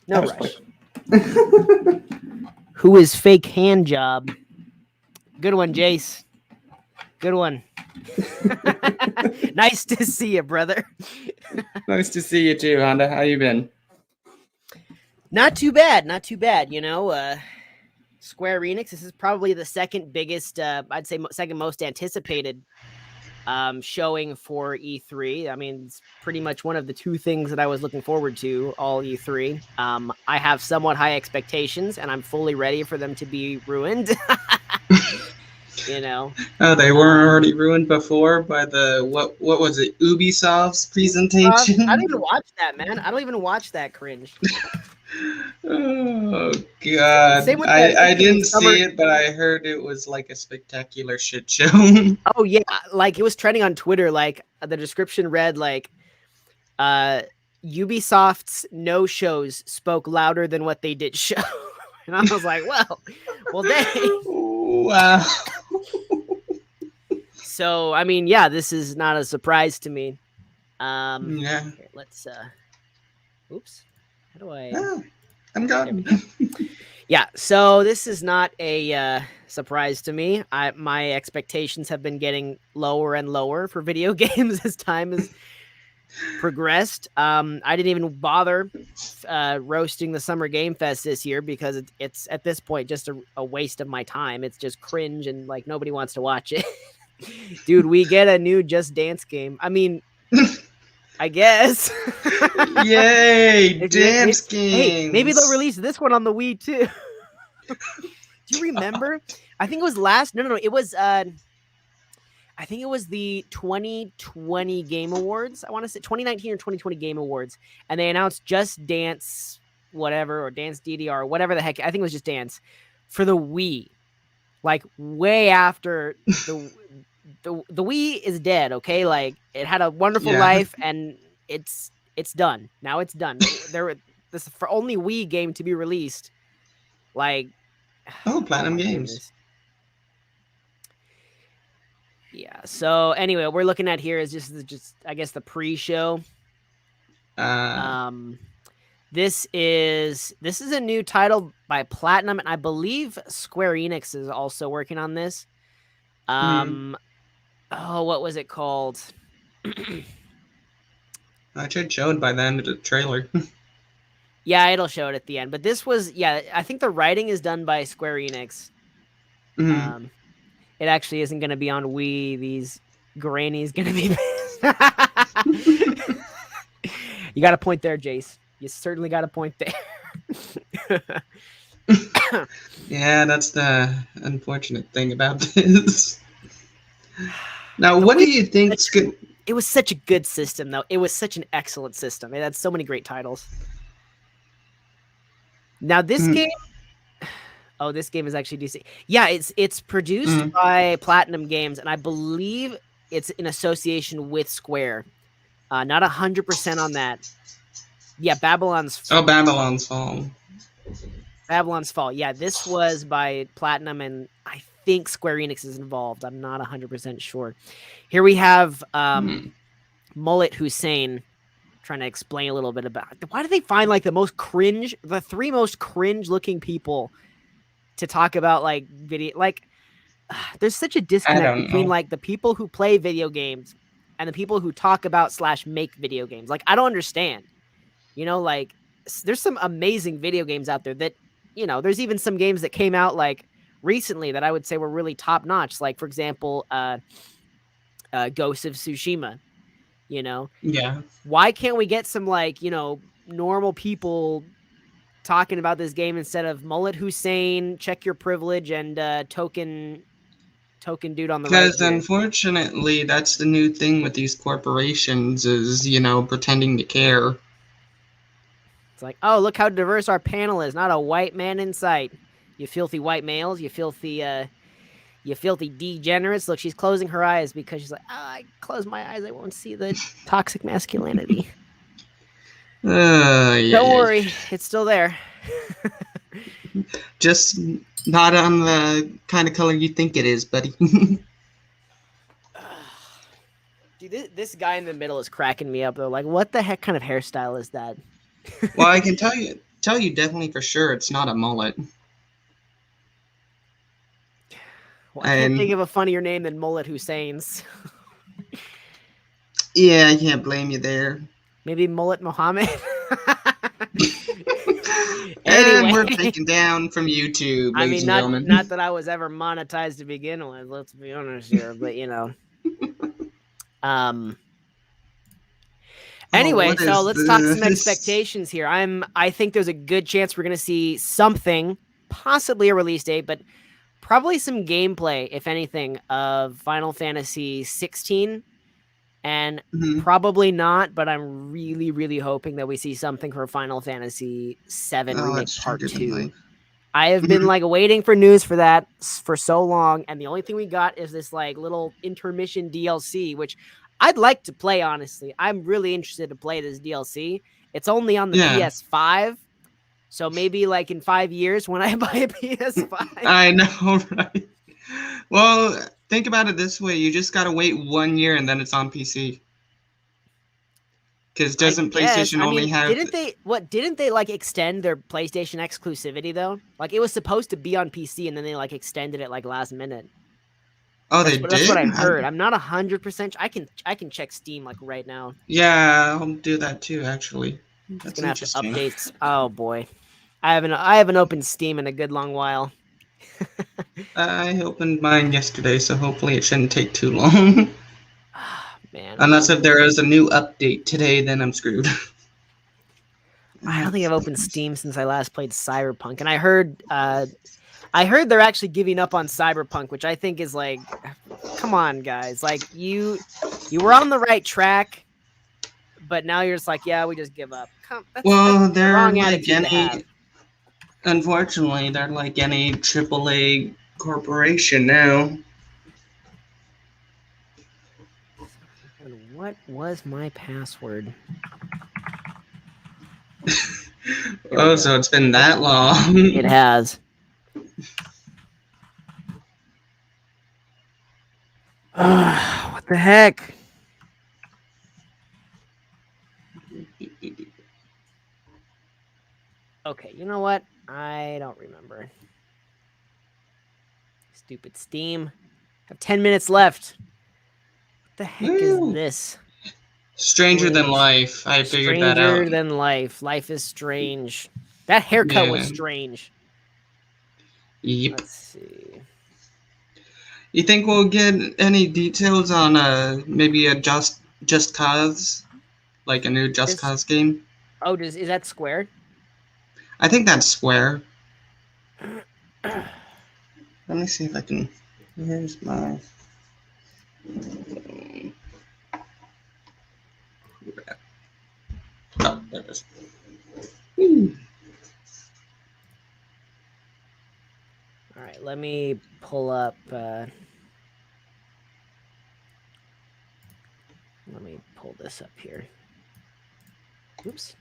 No rush. Who is fake hand job? Good one, Jace. Good one. Nice to see you, brother. Nice to see you too, Honda. How you been? Not too bad. Not too bad. You know, Square Enix. This is probably the second biggest. I'd say second most anticipated showing for E3. I mean, it's pretty much one of the two things that I was looking forward to all E3. I have somewhat high expectations, and I'm fully ready for them to be ruined. You know, Oh, they weren't already ruined before by the what was it, Ubisoft's I presentation? don't even watch that, man. I don't even watch that cringe. Oh God, Same with I didn't summer. see it, but I heard it was like a spectacular shit show. Oh yeah, like it was trending on Twitter. Like the description read like, Ubisoft's no shows spoke louder than what they did show. And I was like, well, they. Wow. So I mean, yeah, this is not a surprise to me. Yeah. Here, let's. Oops. How do I? Oh, I'm gone. Yeah. So this is not a surprise to me. My expectations have been getting lower and lower for video games as time has progressed. I didn't even bother roasting the Summer Game Fest this year because it's at this point just a waste of my time. It's just cringe and like nobody wants to watch it. Dude, we get a new Just Dance game. I mean, I guess. Yay, dance games. Hey, maybe they'll release this one on the Wii too. Do you remember? I think it was No, it was I think it was the 2020 Game Awards. I want to say 2019 or 2020 Game Awards. And they announced Just Dance whatever or Dance DDR, whatever the heck. I think it was Just Dance for the Wii. Like way after the Wii is dead, okay? Like it had a wonderful life and it's done. Now it's done. This is for only Wii game to be released. Like Platinum Games. Goodness. Yeah. So anyway, what we're looking at here is just I guess the pre-show. This is a new title by Platinum, and I believe Square Enix is also working on this. Oh, what was it called? It should show it by the end of the trailer. Yeah, it'll show it at the end. But this was, I think the writing is done by Square Enix. It actually isn't going to be on Wii. These granny's going to be. You got a point there, Jace. You certainly got a point there. Yeah, that's the unfortunate thing about this. Now, what do you think's good? It was such a good system, though. It was such an excellent system. It had so many great titles. Now, this game... Oh, this game is actually DC. Yeah, it's produced by Platinum Games, and I believe it's in association with Square. Not 100% on that. Yeah, Babylon's Fall. Oh, Babylon's Fall. Babylon's Fall. Yeah, this was by Platinum, and I think Square Enix is involved. I'm not 100% sure. Here we have Mullet Hussein trying to explain a little bit about why do they find like the three most cringe looking people to talk about like video, like there's such a disconnect between like the people who play video games and the people who talk about / make video games. Like I don't understand, you know, like there's some amazing video games out there that, you know, there's even some games that came out like recently that I would say were really top notch. Like for example, Ghost of Tsushima, you know? Yeah. Why can't we get some like, you know, normal people talking about this game instead of Mullet Hussein, Check Your Privilege, and token dude on the right? Because unfortunately, that's the new thing with these corporations is, you know, pretending to care. It's like, oh, look how diverse our panel is. Not a white man in sight. You filthy white males. You filthy degenerates. Look, she's closing her eyes because she's like, I close my eyes. I won't see the toxic masculinity. Don't worry, it's still there. Just not on the kind of color you think it is, buddy. Dude, this guy in the middle is cracking me up though. Like, what the heck kind of hairstyle is that? Well, I can tell you, tell you definitely for sure it's not a mullet. Well, I can't think And of a funnier name than Mullet Hussein's. yeah, I can't blame you there. Maybe Mullet Mohammed. And Anyway, we're taken down from YouTube, I ladies mean, and not gentlemen. not that I was ever monetized to begin with. Let's be honest here, but um. Oh, Anyway, what so is let's talk some this? expectations here. I think there's a good chance we're going to see something, possibly a release date, but probably some gameplay, if anything, of Final Fantasy 16, and Mhm. probably not, but I'm really, really hoping that we see something for Final Fantasy 7 Oh, Remake it's Part stronger than 2. life. I have been Mhm. like waiting for news for that for so long, and the only thing we got is this like little intermission DLC, which I'd like to play. Honestly, I'm really interested to play this DLC. It's only on the Yeah, PS5, so maybe like in 5 years when I buy a PS5. I know, right? Well, think about it this way: you just gotta wait 1 year, and then it's on PC. Because I doesn't guess. PlayStation I only mean, have? didn't they like extend their PlayStation exclusivity though? Like it was supposed to be on PC and then they like extended it like last minute. Oh, they That's what did. I heard. I'm not 100%. I can check Steam like right now. Yeah, I'll do that too. Actually, Just that's gonna have to interesting. update. Oh boy, I haven't opened Steam in a good long while. I opened mine yesterday, so hopefully it shouldn't take too long. Man, Unless if there is a new update today, then I'm screwed. I don't think That's I've opened Steam since I last played Cyberpunk, and I heard they're actually giving up on Cyberpunk, which I think is like, come on, guys, like you were on the right track, but now you're just like, yeah, we just give up. That's well, the they're wrong like attitude to any. have. Unfortunately, they're like any AAA corporation now. And what was my password? Here we Oh, go. so it's been Nope, that long. it has. What the heck? Okay, you know what? I don't remember. Stupid Steam. Have 10 minutes left. What the heck is Woo. this? Stranger than Please. life. I figured that out. Stranger than life. Life is strange. That haircut was Yeah. strange. Yep. Let's see. You think we'll get any details on maybe a Just Cause, like a new Just This Cause game? Oh, is that Square? I think that's Square. Let me see if I can. Here's my. Oh, there it is. Woo. All right, let me pull up let me pull this up here. Oops.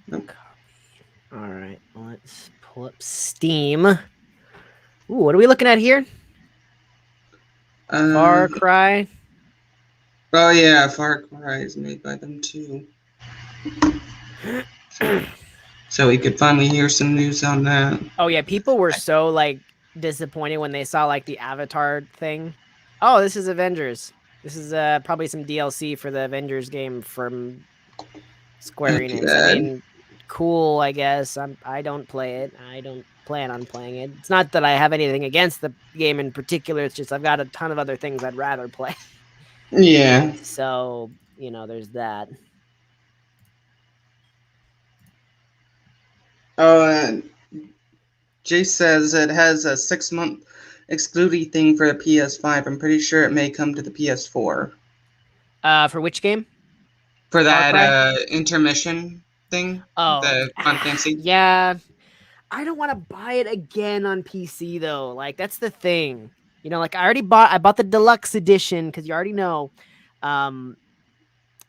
Nope. Copy. All right, let's pull up Steam. Ooh, what are we looking at here? Uh, Far Cry. oh yeah, Far Cry is made by them too. So we could finally hear some news on that. Oh yeah, people were so like disappointed when they saw like the Avatar thing. Oh, this is Avengers. This is probably some DLC for the Avengers game from Square Enix. I Good. mean, cool, I guess. I don't play it. I don't plan on playing it. It's not that I have anything against the game in particular. It's just I've got a ton of other things I'd rather play. Yeah. So, there's that. Oh, Jay says it has a 6 month exclusive thing for the PS5. I'm pretty sure it may come to the PS4 For which game? for Far that Cry? intermission thing, Oh, the Final Fantasy. yeah. I don't want to buy it again on PC though. Like that's the thing. Like I bought the deluxe edition because you already know um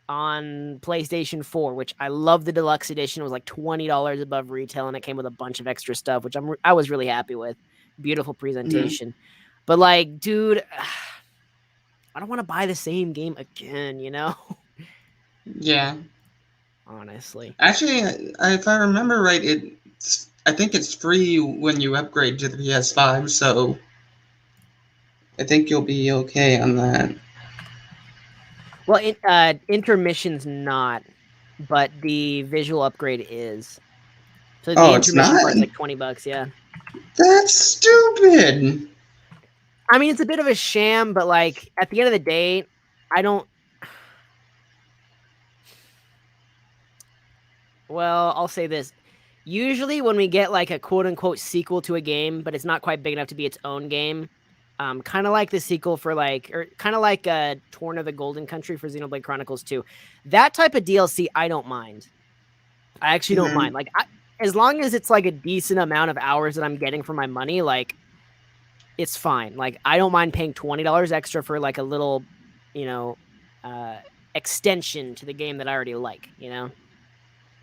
on PlayStation 4, which I love the deluxe edition. It was like $20 above retail and it came with a bunch of extra stuff, which I was really happy with. Beautiful Mm-hmm. presentation. But like, dude, I don't want to buy the same game again, Yeah. honestly. Actually, if I remember right, I think it's free when you upgrade to the PS5, so I think you'll be okay on that. Well, intermission's not, but the visual upgrade is. So the Oh, it's intermission not? part's like $20. Yeah. That's stupid. I mean, it's a bit of a sham, but like at the end of the day, I don't. Well, I'll say this. Usually, when we get like a quote unquote sequel to a game, but it's not quite big enough to be its own game, kind of like the sequel for like, or kind of like Torn of the Golden Country for Xenoblade Chronicles 2, that type of DLC, I don't mind. I actually don't Hmm. mind. Like, as long as it's like a decent amount of hours that I'm getting for my money, like it's fine. Like, I don't mind paying $20 extra for like a little, you know, uh, extension to the game that I already like.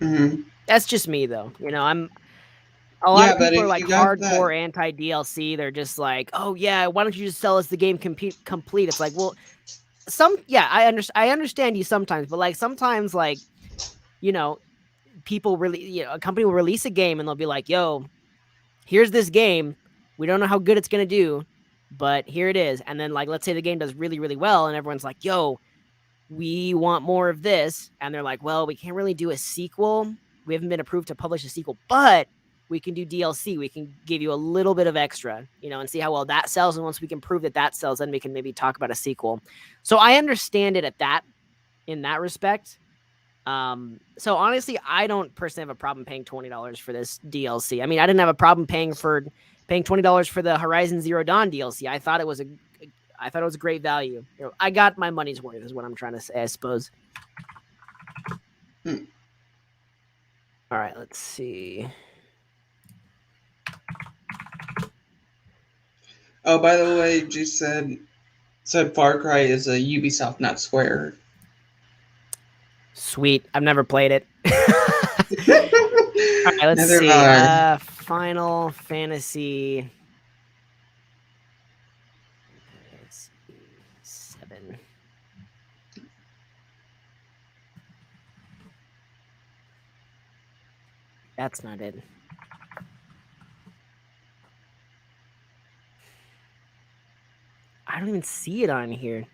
Hmm. That's just me though. I'm a lot Yeah, of but people are if like you got that, hardcore anti DLC. They're just like, oh yeah, why don't you just sell us the game complete? It's like, well, yeah, I understand you sometimes, but like sometimes like you know people really a company will release a game and they'll be like, yo, here's this game. We don't know how good it's gonna do, but here it is. And then like let's say the game does really really well, and everyone's like, yo, we want more of this. And they're like, well, we can't really do a sequel. We haven't been approved to publish a sequel, but we can do DLC. We can give you a little bit of extra, and see how well that sells. And once we can prove that that sells, then we can maybe talk about a sequel. So I understand it in that respect. So honestly, I don't personally have a problem paying $20 for this DLC. I mean, I didn't have a problem paying $20 for the Horizon Zero Dawn DLC. I thought it was a great value. I got my money's worth, is what I'm trying to say, I suppose. hmm. All right, let's see. Oh, by the way, G said Far Cry is a Ubisoft, not Square. Sweet. I've never played it. All right, let's Neither have see. I. Final Fantasy 7. That's not it. I don't even see it on here.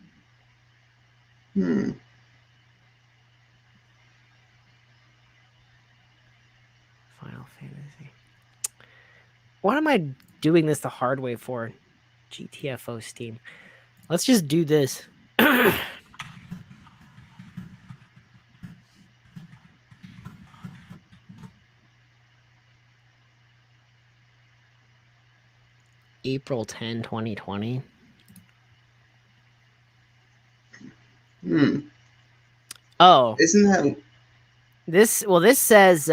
Hmm. Final Fantasy. What am I doing this the hard way for? GTFO Steam. Let's just do this. April 10, 2020. Hmm. Oh, Isn't that? this says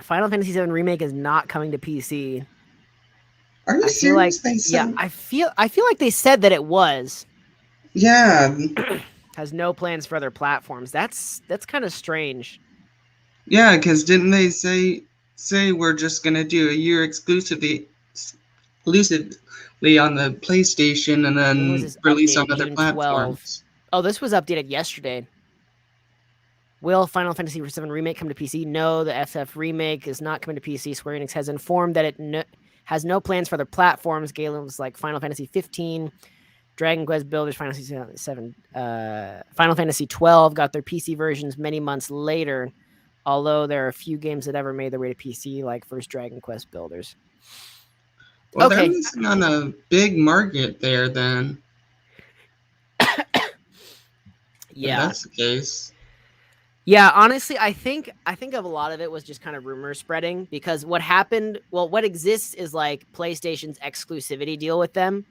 Final Fantasy 7 remake is not coming to PC. Are you I feel like serious? They yeah, said. I feel like they said that it was Yeah. has no plans for other platforms. That's kind of strange. Yeah, because didn't they say we're just gonna do a year exclusively on the PlayStation and When was then this release on update? other June 12. platforms? Oh, this was updated yesterday. Will Final Fantasy VII Remake come to PC? No, the FF Remake is not coming to PC. Square Enix has informed that it has no plans for other platforms. Games like Final Fantasy 15, Dragon Quest Builders, Final Fantasy 7, Final Fantasy 12 got their PC versions many months later. Although there are a few games that ever made their way to PC, like first Dragon Quest Builders. Well, they're Okay, missing on a big market there then. If yeah, that's the case. yeah. Honestly, I think of a lot of it was just kind of rumor spreading because what happened. Well, what exists is like PlayStation's exclusivity deal with them,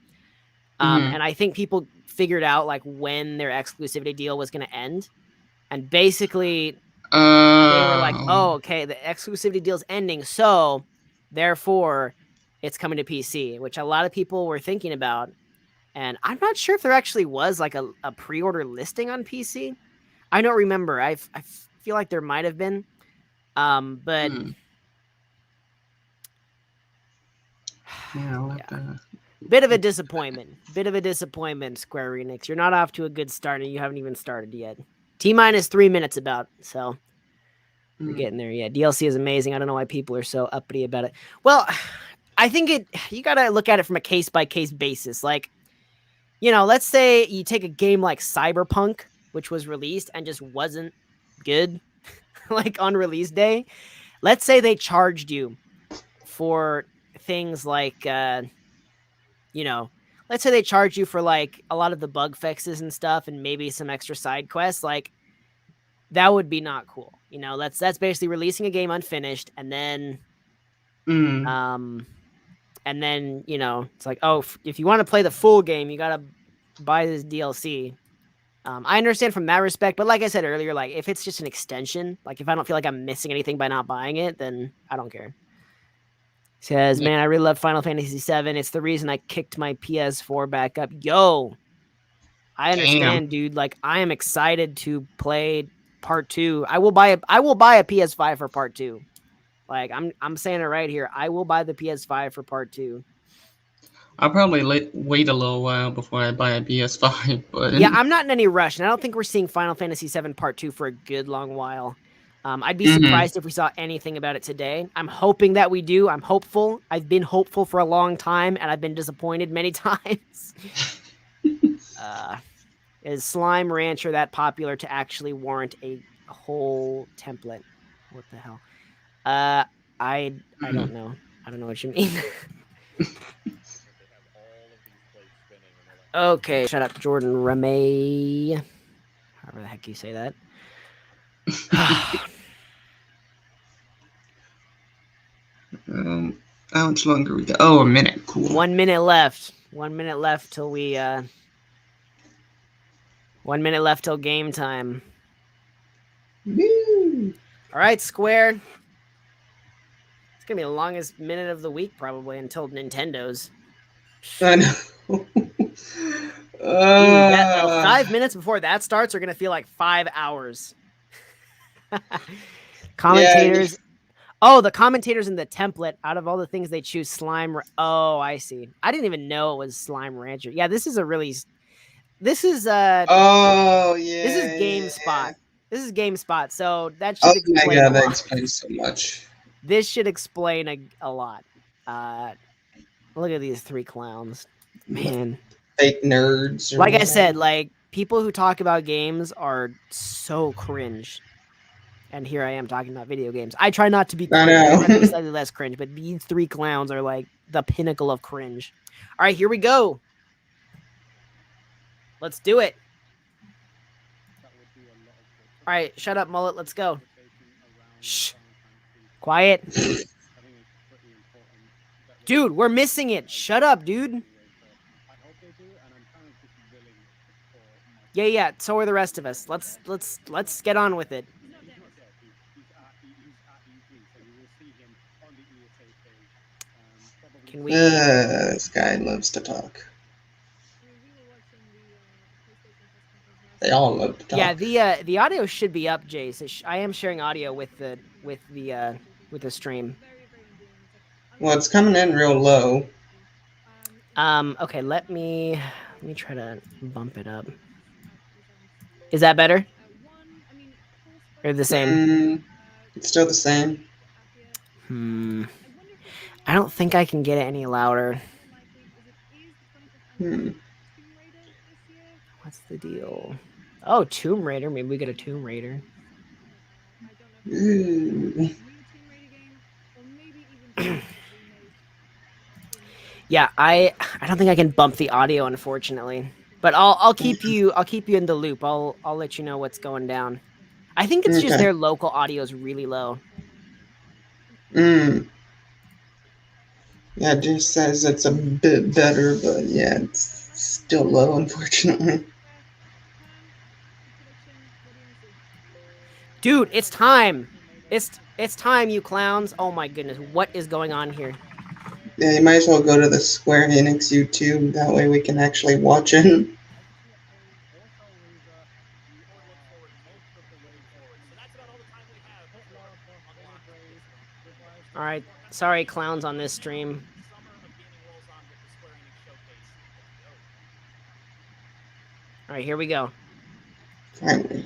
Hmm. and I think people figured out like when their exclusivity deal was going to end, and basically they were like, Oh. "Oh, okay, the exclusivity deal's ending, so therefore it's coming to PC," which a lot of people were thinking about. And I'm not sure if there actually was like a pre-order listing on PC. I don't remember. I feel like there might have been, but Hmm. Yeah, I'll have yeah, to. bit of a disappointment. Bit of a disappointment, Square Enix. You're not off to a good start, and you haven't even started yet. T minus 3 minutes about. So We're getting there. Yeah, DLC is amazing. I don't know why people are so uppity about it. Well, I think you got to look at it from a case by case basis. Like, let's say you take a game like Cyberpunk, which was released and just wasn't good, like on release day. Let's say they charged you for things like, you know, let's say they charge you for like a lot of the bug fixes and stuff and maybe some extra side quests. Like, that would be not cool. That's basically releasing a game unfinished and then Mm. um it's like, oh, if you want to play the full game, you got to buy this DLC. I understand from that respect, but like I said earlier, like if it's just an extension, like if I don't feel like I'm missing anything by not buying it, then I don't care. Says, Yeah. man, I really love Final Fantasy VII. It's the reason I kicked my PS4 back up. Yo, I Damn. understand, dude. Like I am excited to play part 2. I will buy a PS5 for part 2. Like I'm saying it right here. I will buy the PS5 for part 2. I'll probably wait a little while before I buy a PS5, but Yeah, I'm not in any rush, and I don't think we're seeing Final Fantasy VII Part 2 for a good long while. I'd be Mhm. surprised if we saw anything about it today. I'm hoping that we do. I'm hopeful. I've been hopeful for a long time, and I've been disappointed many times. uh, is Slime Rancher that popular to actually warrant a whole template? What the hell? Uh, I don't know. I don't know what you mean. Okay, shut up, Jordan Ramey. However the heck you say that. How much longer we got? Oh, a minute. Cool. 1 minute left. 1 minute left till 1 minute left till game time. Woo! All right, Square. It's gonna be the longest minute of the week probably until Nintendo's. I know. Dude, that 5 minutes before that starts are gonna feel like 5 hours. Yeah. Commentators. Oh, the commentators in the template. Out of all the things they choose, slime. Oh, I see. I didn't even know it was Slime Rancher. Yeah, this is a really. This is Oh This is yeah, yeah, GameSpot. yeah. This is GameSpot. So that Oh should my explain a god, that lot. explains so much. This should explain a lot. Uh, Look at these 3 clowns, man. Fake nerds or Like I said, whatever. like people who talk about games are so cringe, and here I am talking about video games. I try not to be I cringe. I try to be know. slightly less cringe, but these 3 clowns are like the pinnacle of cringe. All right, here we go. Let's do it. All right, shut up, mullet. Let's go. Shh. Quiet. Dude, we're missing it. Shut up, dude. Yeah. So are the rest of us. Let's get on with it. Can we? This guy loves to talk. They all love to Yeah, talk. the audio should be up, Jace. I am sharing audio with the stream. Well, it's coming in real low. Okay, let me try to bump it up. Is that better? Or the same? It's still the same. I don't think I can get it any louder. What's the deal? Oh, Tomb Raider. Maybe we get a Tomb Raider. Yeah, I don't think I can bump the audio, unfortunately. But I'll keep you in the loop. I'll let you know what's going down. I think it's just Okay. their local audio is really low. Yeah, it just says it's a bit better, but yeah, it's still low, unfortunately. Dude, it's time. It's time, you clowns. Oh my goodness, what is going on here? Yeah, you might as well go to the Square Enix YouTube. That way we can actually watch it. All right, sorry, clowns on this stream. All right, here we go. Finally.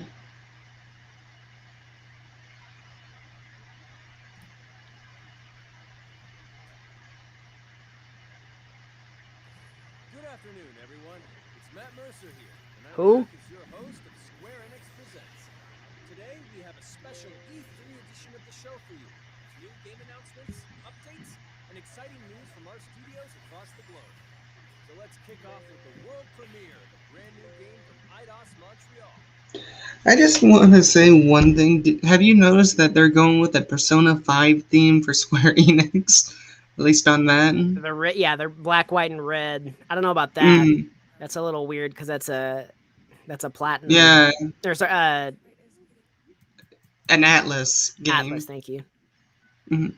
Good afternoon, everyone. It's Matt Mercer here, and I'm Who? back as your host of Square Enix Presents. Today, we have a special E3 edition of the show for you, with new game announcements, updates, and exciting news from our studios across the globe. So let's kick off with the world premiere of a brand new game from Eidos Montreal. I just want to say one thing. Have you noticed that they're going with a Persona 5 theme for Square Enix? At least on that. Yeah, they're black, white, and red. I don't know about that. Mm, That's a little weird because that's a platinum. yeah, There's an Atlas Atlas. game. Thank you. Mm.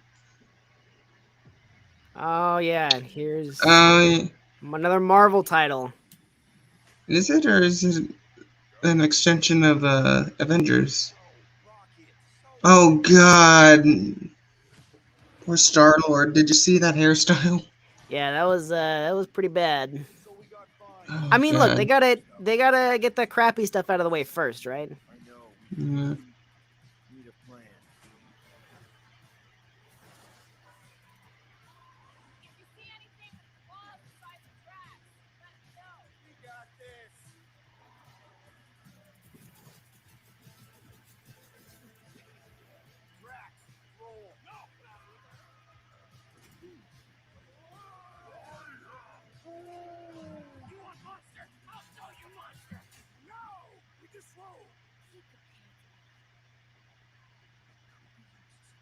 Oh yeah, here's Uh, another Marvel title. is it or is it an extension of Avengers? Oh God, poor Star Lord. Did you see that hairstyle? Yeah, that was pretty bad. I Oh mean, look, God. they gotta get the crappy stuff out of the way first, right? I know. Yeah. Need a plan. We got this. Drax, roll. No. You want monster? I'll show you monster. No, we just roll.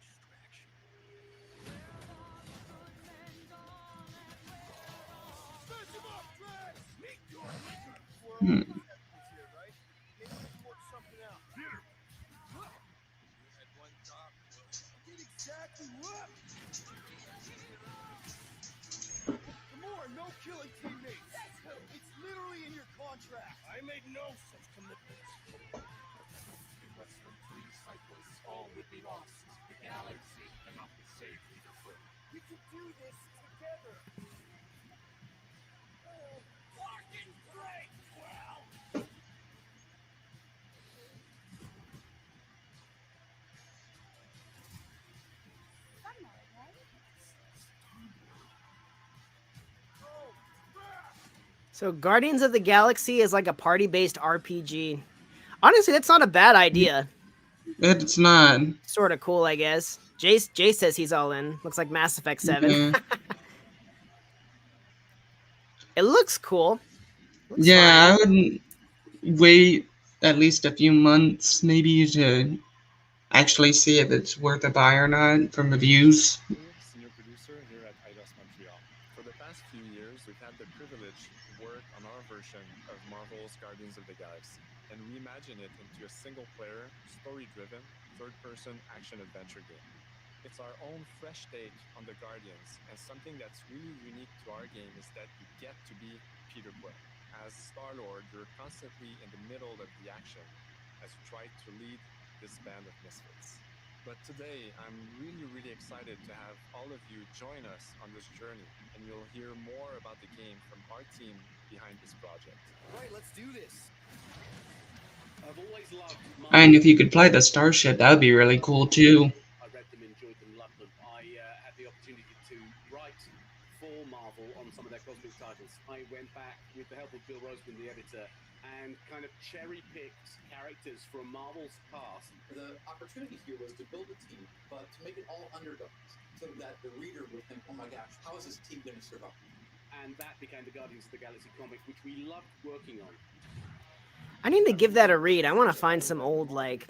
Distraction. Smash him up, Drax. Meet your maker. We're all Hmm. skeptics here, right? Maybe we can work something out. Peter. You had one job. I did exactly what? Gamora, no killing teammates. It's literally in your contract. I made no such commitments. Less than 3 cycles, all would be lost. The galaxy cannot be saved, Peter Quill. We can do this together. Oh, fucking great, Quill! Oh, crap! So Guardians of the Galaxy is like a party-based RPG. Honestly, that's not a bad idea. It's not. Sort of cool, I guess. Jay says he's all in. Looks like Mass Effect 7. Yeah. It looks cool. Looks Yeah, fine. I would wait at least a few months, maybe, to actually see if it's worth a buy or not from reviews. Senior producer here at Eidos Montreal. For the past few years, we've had the privilege to work on our version of Marvel's Guardians of the Galaxy and reimagine it into a single player, story driven, third person action adventure game. It's our own fresh take on the Guardians, and something that's really unique to our game is that you get to be Peter Quill. As Star Lord, you're constantly in the middle of the action as you try to lead this band of misfits. But today, I'm really excited to have all of you join us on this journey, and you'll hear more about the game from our team behind this project. Right, let's do this. I've always loved And Marvel. if you could play the Starship, that would be really cool too. I read them, enjoyed them, loved them. I had the opportunity to write for Marvel on some of their cosmic titles. I went back with the help of Bill Roseman, the editor, and kind of cherry-picked characters from Marvel's past. The opportunity here was to build a team, but to make it all underdogs, so that the reader would think, oh my gosh, how is this team going to survive? And that became the Guardians of the Galaxy comic, which we loved working on. I need to give that a read. I want to find some old like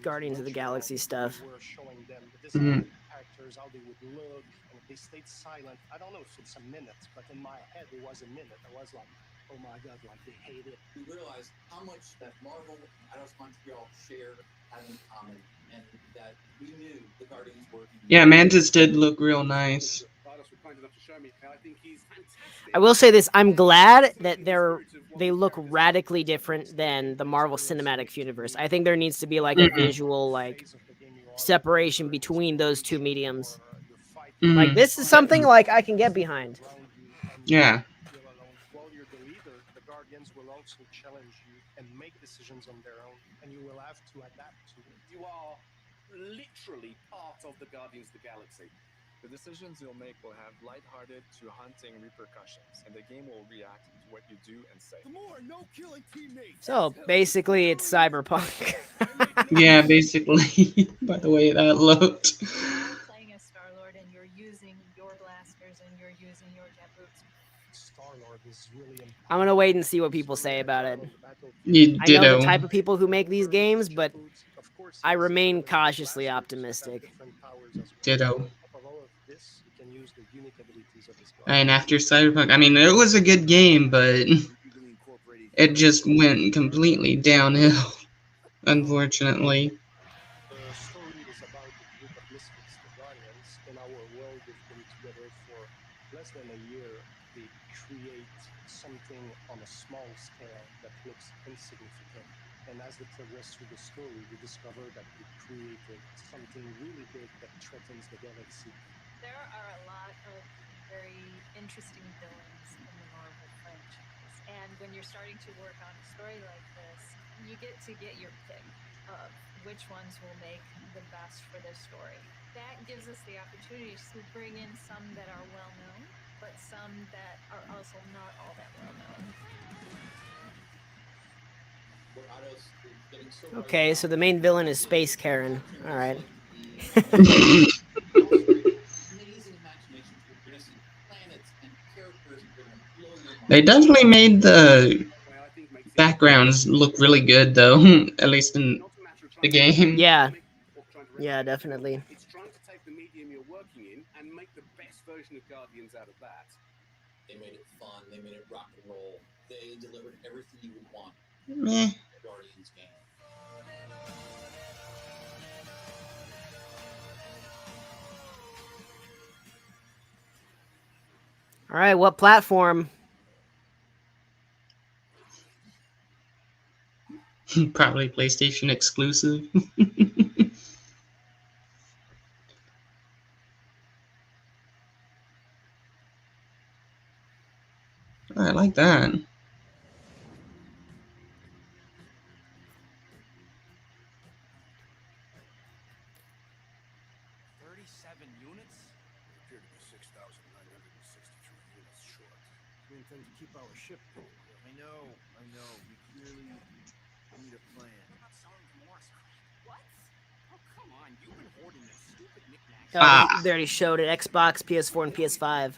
Guardians of the Galaxy stuff. We're showing them the Mhm. design of the characters, how they would look, and if they stayed silent. I don't know if it's a minute, but in my head it was a minute. I was like, oh my god, like they hate it. We realized how much that Marvel and Eidos Montreal shared had in common, and that we knew the Guardians were. Yeah, Mantis did look real nice. Eidos were kind enough to show me. I think he's fantastic. I will say this: I'm glad that they look radically different than the Marvel Cinematic Universe. I think there needs to be like a visual like separation between those two mediums. Like this is something like I can get behind. Yeah. Feel alone. While you're the leader, the Guardians will also challenge you and make decisions on their own, and you will have to adapt to it. You are literally part of the Guardians of the Galaxy. The decisions you'll make will have lighthearted to haunting repercussions, and the game will react to what you do and say. The more no-killing teammates. So basically, it's Cyberpunk. Yeah, basically. By the way that looked. You're playing as Star-Lord and you're using your blasters and you're using your jet boots. Star-Lord is really I'm gonna wait and see what people say about it. You I know the ditto. type of people who make these games, but I remain cautiously optimistic. Ditto. Above all of this, you can use the unique abilities of his god. And after Cyberpunk, I mean, it was a good game, but it just went completely downhill, unfortunately. The story is about a group of misfits, the Guardians. In our world, they've been together for less than a year. They create something on a small scale that looks insignificant. And as they progress through the story, they discover that they created something really big that threatens the galaxy. There are a lot of very interesting villains in the Marvel franchise. And when you're starting to work on a story like this, you get your pick of which ones will make the best for this story. That gives us the opportunity to bring in some that are well known, but some that are also not all that well known. Where Ados is getting so Okay, so the main villain is Space Karen. All right. amazing imagination. You're going to see planets and characters that are going to blow your mind. They definitely made the backgrounds look really good, though, at least in the game. Yeah. Yeah, definitely. It's trying to take the medium you're working in and make the best version of Guardians out of that. They made it fun. They made it rock and roll. They delivered everything you would want Meh. in a Guardians game. All right, what platform? Probably PlayStation exclusive. I like that. Units? We appear to be 6,963 units short. We intend to keep our ship going. I know. We clearly need a plan. What about selling more scrap? What? Oh, come on. You've been hoarding them stupid knickknacks. Oh, they already showed it. Xbox, PS4, and PS5.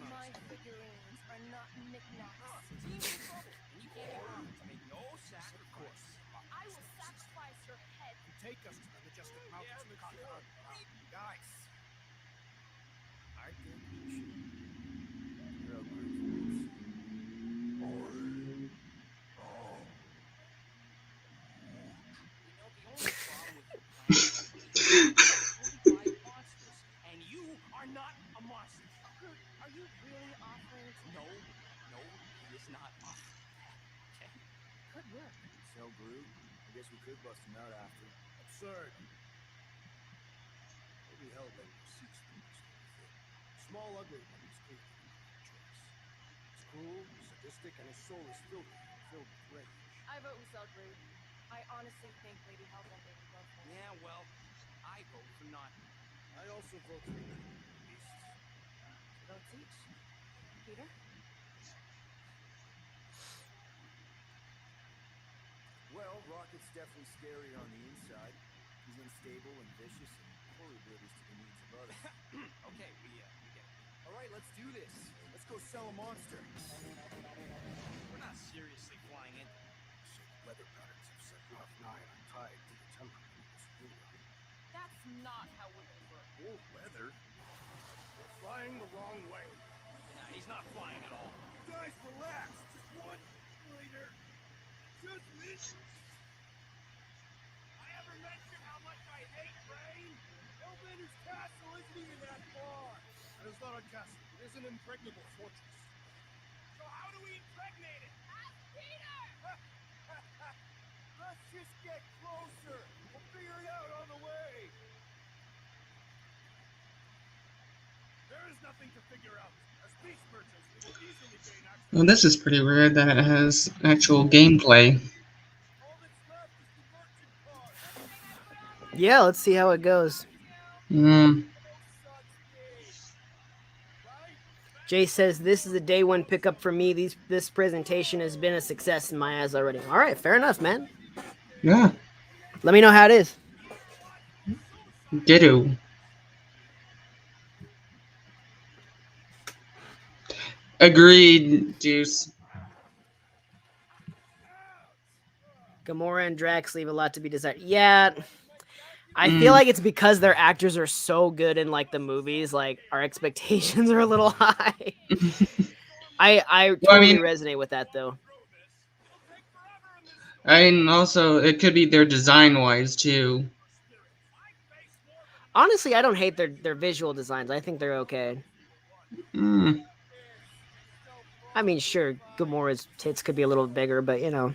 My figurines are not knickknacks. You can't make no sacrifice. I will sacrifice your head. Take us to the majestic mountains of the continent. Guys. I think we should. You're ugly. Monsters, and you are not a monster. Groot, are you really offering to... No, he is not offering that. Okay. Could work. So, Groot, I guess we could bust him out after. Absurd. Maybe Hellbender seeks the most fit. Small, ugly one is clearly the choice. He's cruel, sadistic, and his soul is filled with rage. I vote we sell Groot. I honestly think Lady Hellbender would love him. Yeah, well, I vote for not. I also vote for beasts. Votes each. Peter? Well, Rocket's definitely scary on the inside. He's unstable and vicious and poorly oblivious to the needs of others. Okay, we get it. All right, let's do this. Let's go sell a monster. We're not seriously flying in. So the weather patterns have set Rough 9 on tide to the temperate this ruler. That's not how women work. Or weather. We're flying the wrong way. Nah, he's not flying at all. Guys, relax. Just one later. Just listen. I ever mentioned how much I hate rain? Hellbender's castle isn't even that far. That is not a castle. It is an impregnable fortress. So how do we impregnate it? Ask Peter! Let's just get closer. We'll figure it out on the way. There is nothing to figure out. As peace merchants, we will easily gain access. Well, this is pretty rare that it has actual gameplay. All that's left is the merchant card. Yeah, let's see how it goes. Mm, Jay says this is a day one pickup for me. This presentation has been a success in my eyes already. All right, fair enough, man. yeah. Let me know how it is. Ditto. Agreed, Juice. Gamora and Drax leave a lot to be desired. Yeah, I feel Mm. like it's because their actors are so good in like the movies. Like our expectations are a little high. I Well, I totally mean, resonate with that though. and also it could be their design wise too. Honestly, I don't hate their visual designs. I think they're okay. Mm. I mean, sure, Gamora's tits could be a little bigger, but you know,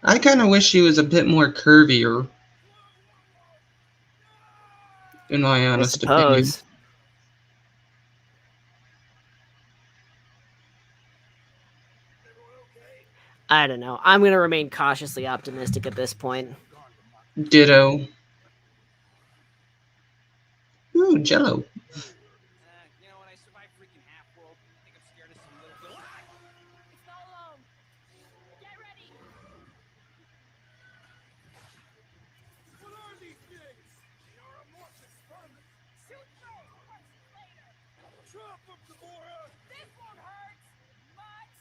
I kind of wish she was a bit more curvier, in my I honest opinion. suppose. I don't know. I'm gonna remain cautiously optimistic at this point. Ditto. Ooh, Jello. You know, when I survived freaking half world, I think I'm scared of some little girl. It's not long. Get ready. What are these things? They are amorphous vermin. Shoot those questions later. Drop them, Gamora! This won't hurt much.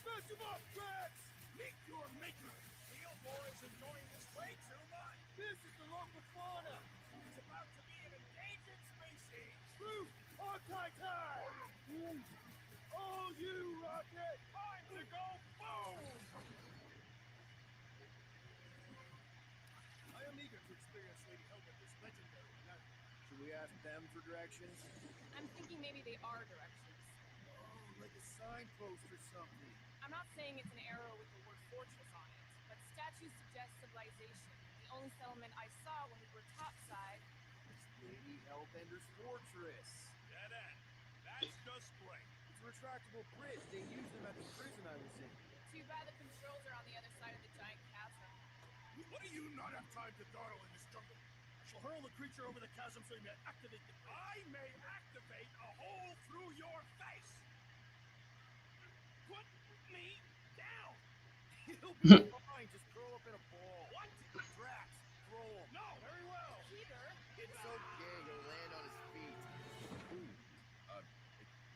Smash them up, Drax! Meet your maker! Steelboy is enjoying this way too much! This is the local fauna! It's about to be an endangered species! True! Hawkeye time! All you, Rocket! Time to go boom! I am eager to experience Lady Hellbender's legendary anatomy. Should we ask them for directions? I'm thinking maybe they are directions. Oh, like a signpost or something. I'm not saying it's an arrow with the word fortress on it, but statues suggest civilization. The only settlement I saw when we were topside. It's Lady Hellbender's fortress. Dead end. That's just great. It's a retractable bridge. They used them at the prison I was in. Too bad the controls are on the other side of the giant chasm. What do you not have time to dawdle in this jungle? I shall hurl the creature over the chasm so you may activate the bridge. I may activate a hole through your face! Put me down! You'll be fine. Just curl up in a ball. What? Drax, throw him. No! Very well. Peter, It's okay, he'll land on his feet. Ooh, I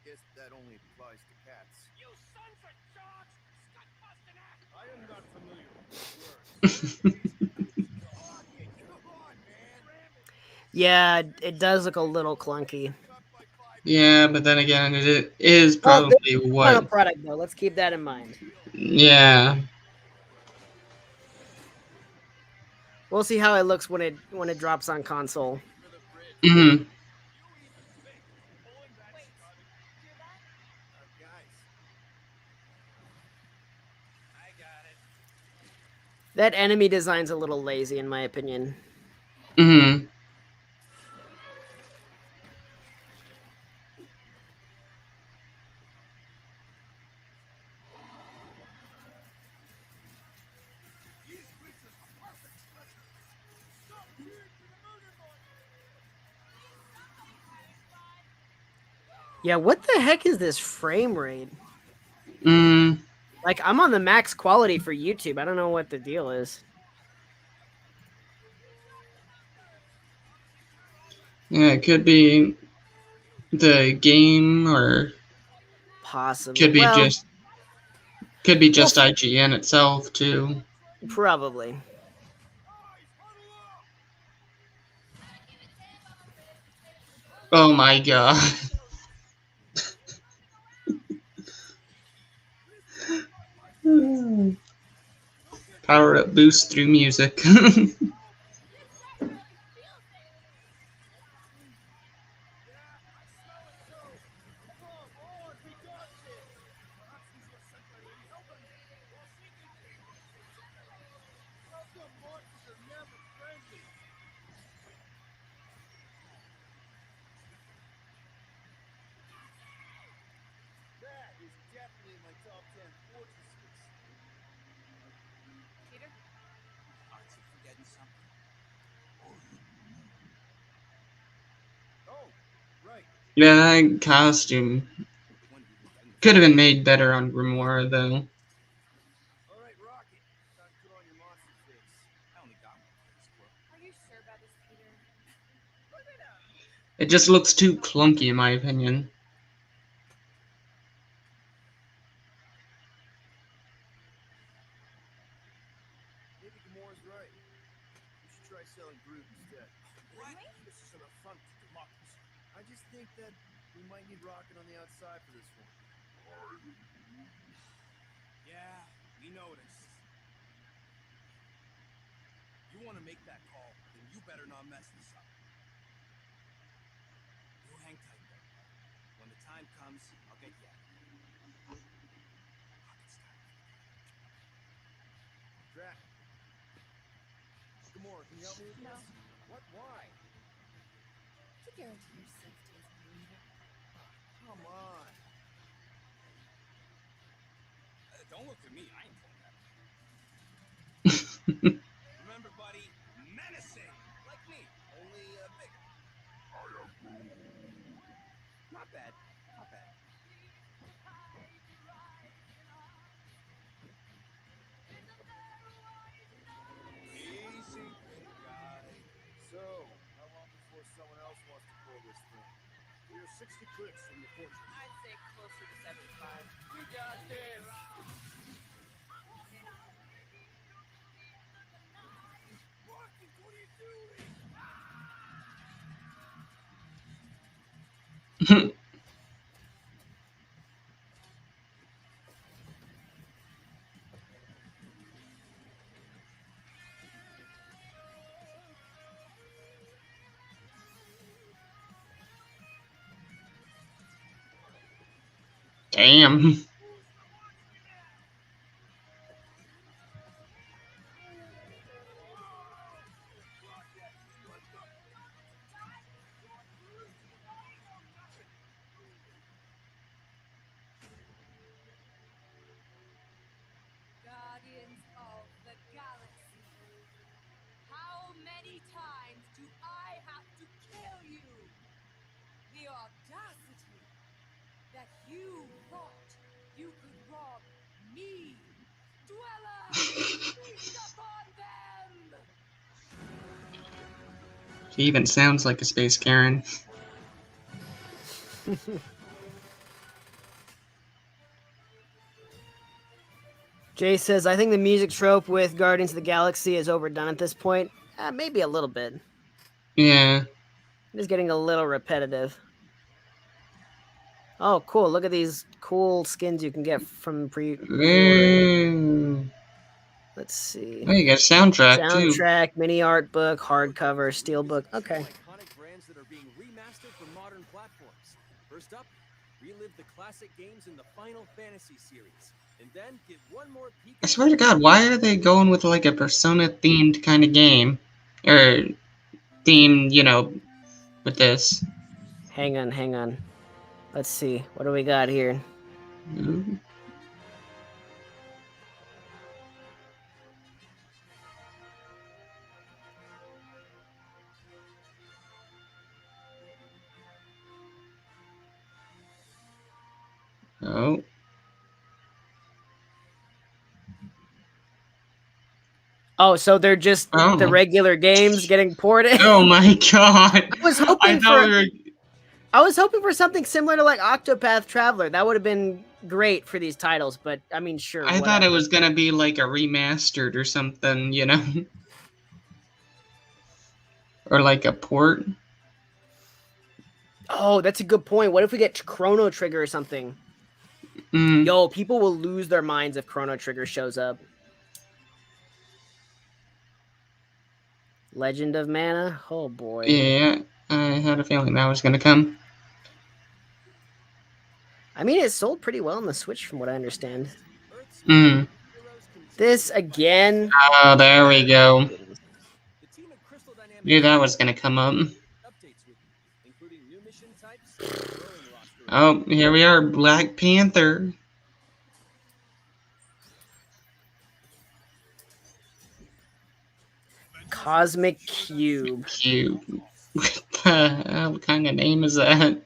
guess that only applies to cats. You sons of dogs! Scut-busting ass! I am not familiar with these words. Come on, man! Yeah, it does look a little clunky. Yeah, but then again, it is Well, this probably is the final what. product though. Let's keep that in mind. Yeah. We'll see how it looks when it drops on console. Hmm. wait. Hear that? Guys, I got it. That enemy design's a little lazy in my opinion. Hmm. These creatures are perfect treasure. Stop here to the murder boy! Yeah, what the heck is this frame rate? Mm. Like I'm on the max quality for YouTube. I don't know what the deal is. Yeah, it could be the game, or Possibly. could be Well, just could be well, just IGN itself too. probably. Oh my god. Power up boost through music. That is definitely my top 10 fortresses. Peter? Aren't you forgetting something? Yeah, that costume When we were done with could have been made better on Grimoire, though. All right, Rocket. Time to put on your monster face. I only got one face, Squirrel. Are you sure about this, Peter? It just looks too clunky, in my opinion. Maybe Gamora's right. We should try selling Groot instead. What? This is an affront to democracy. I just think that we might need Rocket on the outside for this one. Yeah, we noticed. You want to make that call, then you better not mess this up. You hang tight there. When the time comes, I'll get you out of here. Rocket's time. Drac. Gamora, can you help me with No. this? What? Why? To guarantee your safety as a leader. Come on. Don't look at me. I ain't pulling that. Remember, buddy, menacing, like me, only bigger. Not bad. Not bad. Easy, big guy. So, how long before someone else wants to pull this thing? We are 60 clicks from the fortress. I'd say closer to 75. We got this. Rocket, what are you doing? Damn. Guardians of the Galaxy. How many times do I have to kill you? The audacity that you thought you could rob me. Dweller, feast upon them! He even sounds like a space Karen. Jay says, I think the music trope with Guardians of the Galaxy is overdone at this point. Maybe a little bit. Yeah. It is getting a little repetitive. Oh, cool. Look at these cool skins you can get from pre-ordering. Ooh. Let's see. Oh, you got a soundtrack, too. Soundtrack, mini art book, hardcover, steelbook. Okay. Iconic brands that are being remastered for modern platforms. First up, relive the classic games in the Final Fantasy series, and then get one more peek. I swear to God, why are they going with like a Persona-themed kind of game? Or theme, you know, with this? Hang on. Let's see. What do we got here? Ooh. Oh. Oh, so they're just the regular games getting ported? Oh my God. I was hoping we I was hoping for something similar to like Octopath Traveler. That would have been great for these titles, but I mean, sure. I thought it was gonna be like a remastered or something, you know? Or like a port. Oh, that's a good point. What if we get Chrono Trigger or something? Yo, people will lose their minds if Chrono Trigger shows up. Legend of Mana? Oh boy. Yeah, I had a feeling that was gonna come. I mean, it sold pretty well on the Switch from what I understand. Mm. This again? Oh, there we go. Knew that was gonna come up. Oh, here we are, Black Panther. Cosmic Cube. What the hell kind of name is that?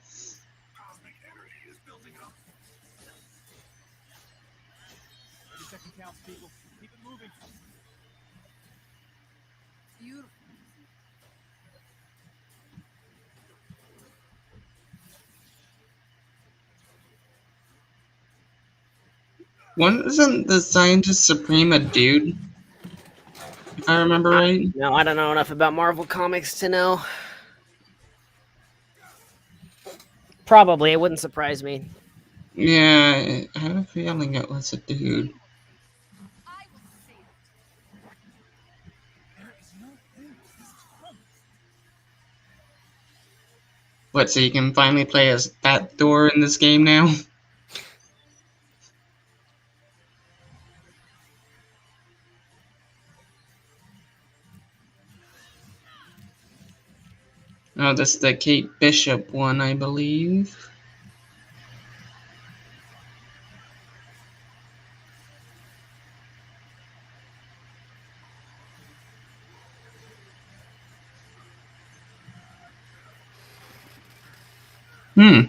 Wasn't the Scientist Supreme a dude? If I remember right. No, I don't know enough about Marvel Comics to know. Probably, it wouldn't surprise me. Yeah, I have a feeling it was a dude. I will save it. There is no end to this hunt. What, so you can finally play as Fat Thor in this game now? Oh, that's the Kate Bishop one, I believe. Hmm.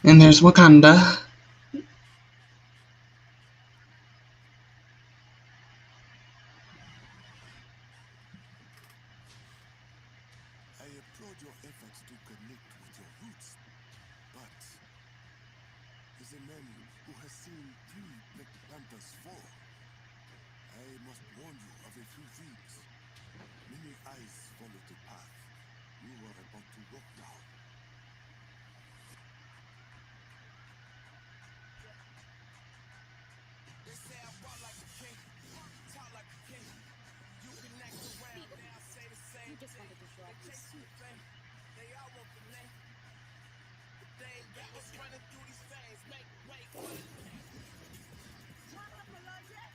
And there's Wakanda. I applaud your efforts to connect with your roots, but as a man who has seen 3 Black Panthers fall, I must warn you of a few things. Many eyes follow the path you are about to walk down. They say I walk like a king, talk like a king. You can act around now, say the same thing. They chase the fame, they all want the name. But they ain't got what's running through these veins. Make way for the king. What up, Elijah?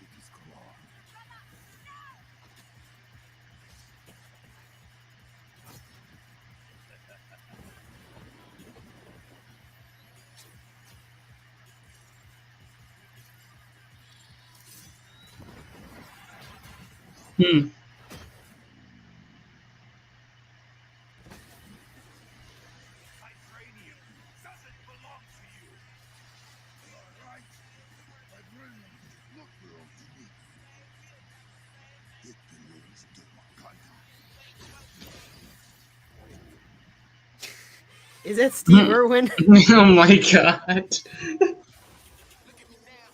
It is Quran. Hmm. Vibranium doesn't belong to you. Alright. Vibranium does not belong to me. It belongs to Wakanda. Is that Steve Irwin? Oh my god. Look at me now,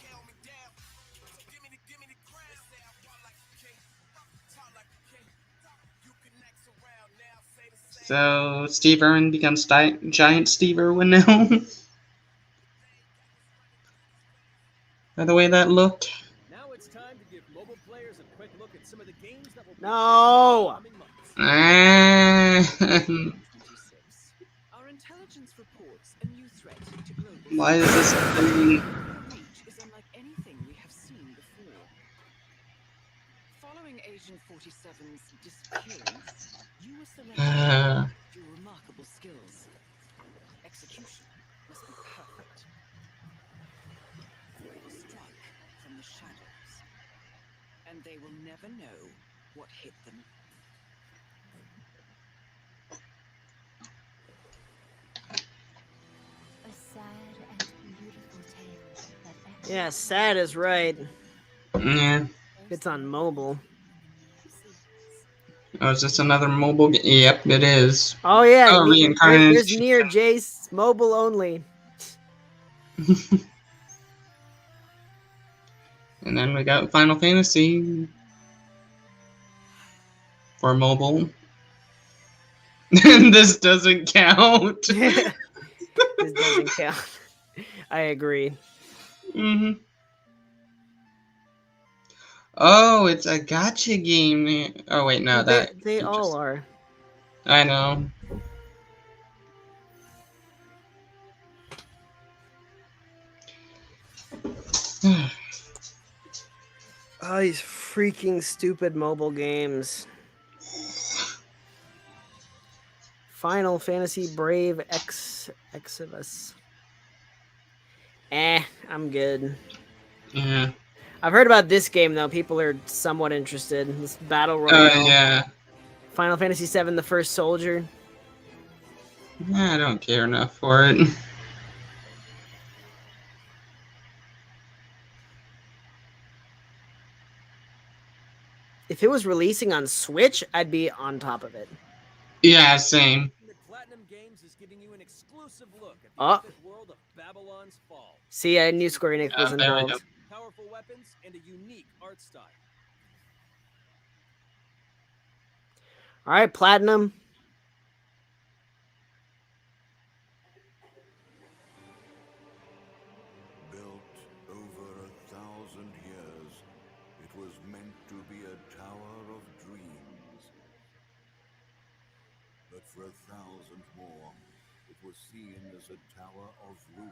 count me down. Give me the crown. Say I walk like a king, talk like a king. You can act around now, say the same. So, Steve Irwin becomes Giant Steve Irwin now? By the way that looked. Now it's time to give mobile players a quick look at some of the games that will be No. coming months. Ah. 26. Our intelligence reports a new threat to global Why is this thing? Their reach is unlike anything we have seen before. Following Agent 47's disappearance, you were selected through remarkable skills. Execution must be perfect. They will strike from the shadows, and they will never know what hit them. A sad and beautiful tale that Yeah, sad is right. Yeah. It's on mobile. Oh, is this another mobile game? Yep, it is. Oh yeah, Oh, there's reincarnation. near Jace mobile only. And then we got Final Fantasy for mobile. This doesn't count. This doesn't count. I agree. Mm-hmm. Oh, it's a gacha game. Oh wait, no, They, that. they all are. I know. Oh, these freaking stupid mobile games. Final Fantasy Brave Exodus. I'm good. Yeah. I've heard about this game though. People are somewhat interested. This battle Oh royale. yeah. Final Fantasy VII: The First Soldier. I don't care enough for it. If it was releasing on Switch, I'd be on top of it. Yeah, same. That Platinum Games is giving you an exclusive look at the Oh. epic world of Babylon's Fall. See, I knew Square Enix was there we involved. go. Powerful weapons and a unique art style. All right, Platinum. Built over 1,000 years, it was meant to be a tower of dreams. But for 1,000 more, it was seen as a tower of ruin.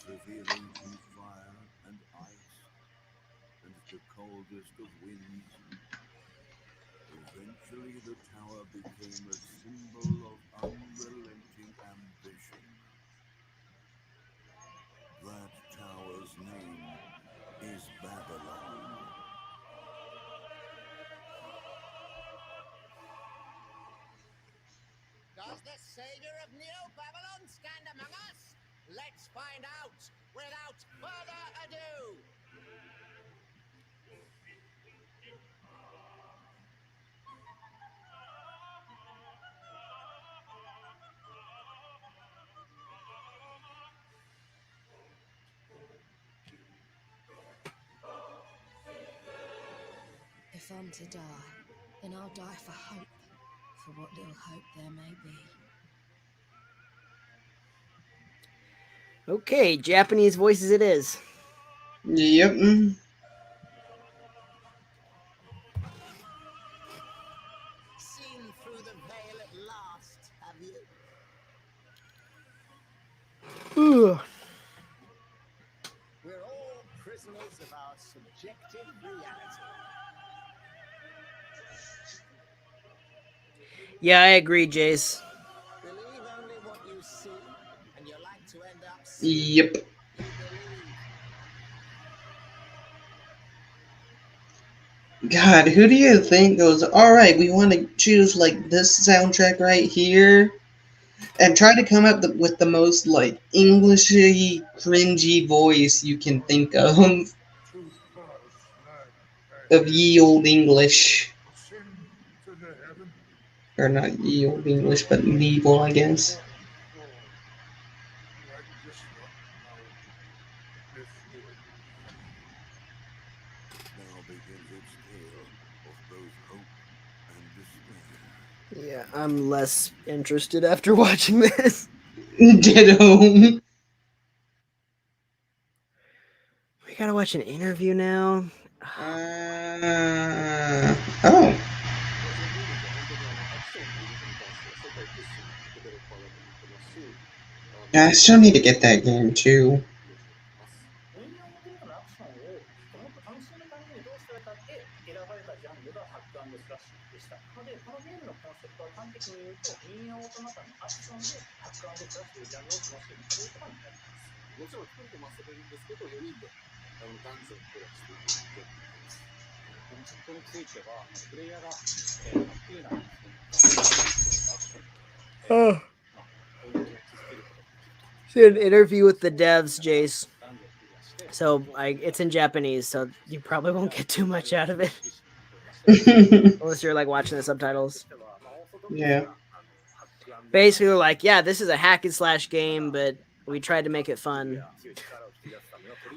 Persevering through fire and ice and the coldest of winds, eventually the tower became a symbol of unrelenting ambition. That tower's name is Babylon. Does the savior of Neo Babylon stand among us? Let's find out without further ado. If I'm to die, then I'll die for hope, for what little hope there may be. Okay, Japanese voices it is. Yep. Seen through the veil at last, have you? We're all prisoners of our subjective reality. Yeah, I agree, Jace. Believe only what you see, and you're like to end up Yep. you believe. God, who do you think goes, alright, we want to choose, like, this soundtrack right here, and try to come up with the most, like, Englishy, cringy voice you can think of ye old English. Or not ye old English, but medieval, I guess. Now begins its tale of both hope and despair. Yeah, I'm less interested after watching this. Ditto. We gotta watch an interview now. Oh. そのゲームズは本当にアクションということに関しては世界屈指のデベロッパーだと思ってますし、I still need to get that game too. 人間を求めるアクションをもっと楽しむためにどうしたらかって選ばれたジャンルがハック&スラッシュでしたので、このゲームのコンセプトは端的に言うと人間オートマタのアクションでハック&スラッシュというジャンルを楽しむということになります。もちろん一人でも遊べるんですけど、4人でダンジョンをプレイしていくゲームになります。コンセプトについてはプレイヤーがハッピーなアクションSee an interview with the devs, Jace. So it's in Japanese, so you probably won't get too much out of it. Unless you're like watching the subtitles. Yeah. Basically, we're like, yeah, this is a hack and slash game, but we tried to make it fun.